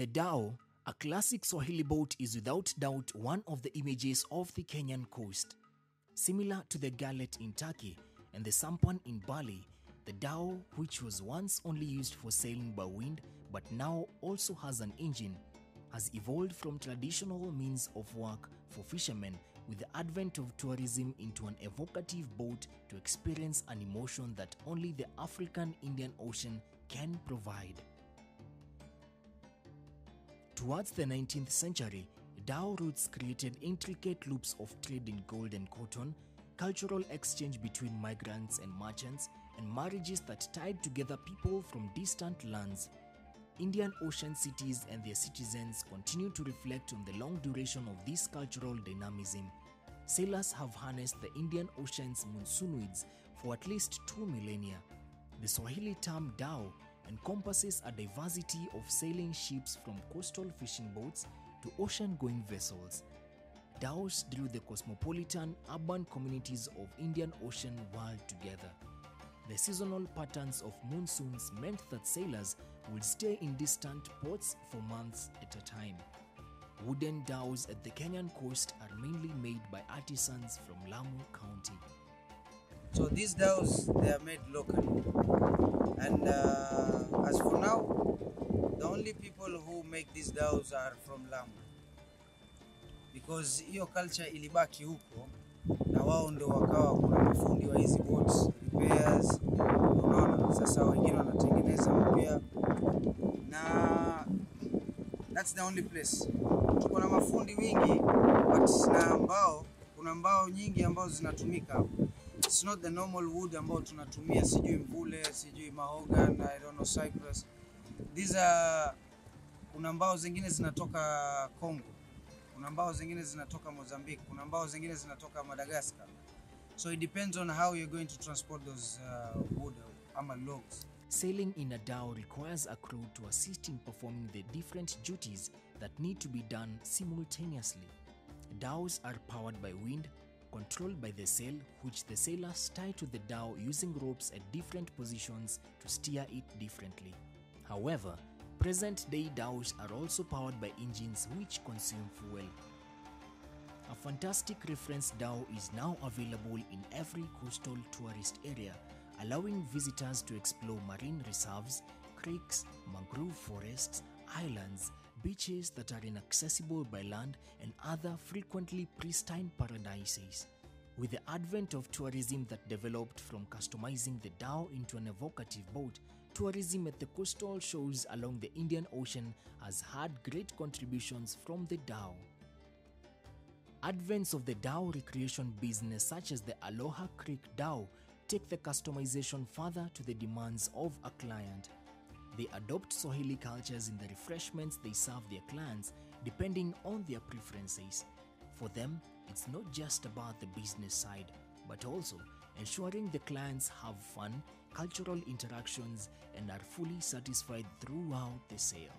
The dhow, a classic Swahili boat, is without doubt one of the images of the Kenyan coast. Similar to the gallet in Turkey and the sampan in Bali, the dhow, which was once only used for sailing by wind but now also has an engine, has evolved from traditional means of work for fishermen with the advent of tourism into an evocative boat to experience an emotion that only the African Indian Ocean can provide. Towards the 19th century, dhow routes created intricate loops of trade in gold and cotton, cultural exchange between migrants and merchants, and marriages that tied together people from distant lands. Indian Ocean cities and their citizens continue to reflect on the long duration of this cultural dynamism. Sailors have harnessed the Indian Ocean's monsoon winds for at least 2 millennia. The Swahili term dhow encompasses a diversity of sailing ships from coastal fishing boats to ocean-going vessels. Dhows drew the cosmopolitan urban communities of Indian Ocean world together. The seasonal patterns of monsoons meant that sailors would stay in distant ports for months at a time. Wooden dhows at the Kenyan coast are mainly made by artisans from Lamu County. So these dhows, they are made locally. And as for now, the only people who make these dhows are from Lamu. Because hiyo culture ilibaki huko, na wao ndo wakawa kuna mafundi wa hizi boats, repairs, unaona, sasa wengine wanatengeneza mpya, na that's the only place. Tuko na mafundi wingi, but na mbao, kuna mbao nyingi ambazo zinatumika. It's not the normal wood ambao tunatumia, sijui mvule, sijui mahogany, I don't know, cypress. These are, kuna mbao zingine zinatoka Congo, kuna mbao zingine zinatoka Mozambique, kuna mbao zingine zinatoka Madagascar. So it depends on how you're going to transport those wood ama logs. Sailing in a dhow requires a crew to assist in performing the different duties that need to be done simultaneously. Dhows are powered by wind, controlled by the sail, which the sailors tie to the dhow using ropes at different positions to steer it differently. However, present-day dhows are also powered by engines which consume fuel. A fantastic reference dhow is now available in every coastal tourist area, allowing visitors to explore marine reserves, creeks, mangrove forests, islands, beaches that are inaccessible by land, and other frequently pristine paradises. With the advent of tourism that developed from customizing the dhow into an evocative boat, tourism at the coastal shores along the Indian Ocean has had great contributions from the dhow. Advents of the dhow recreation business, such as the Aloha Creek dhow, take the customization further to the demands of a client. They adopt Swahili cultures in the refreshments they serve their clients depending on their preferences. For them, it's not just about the business side, but also ensuring the clients have fun, cultural interactions, and are fully satisfied throughout the sale.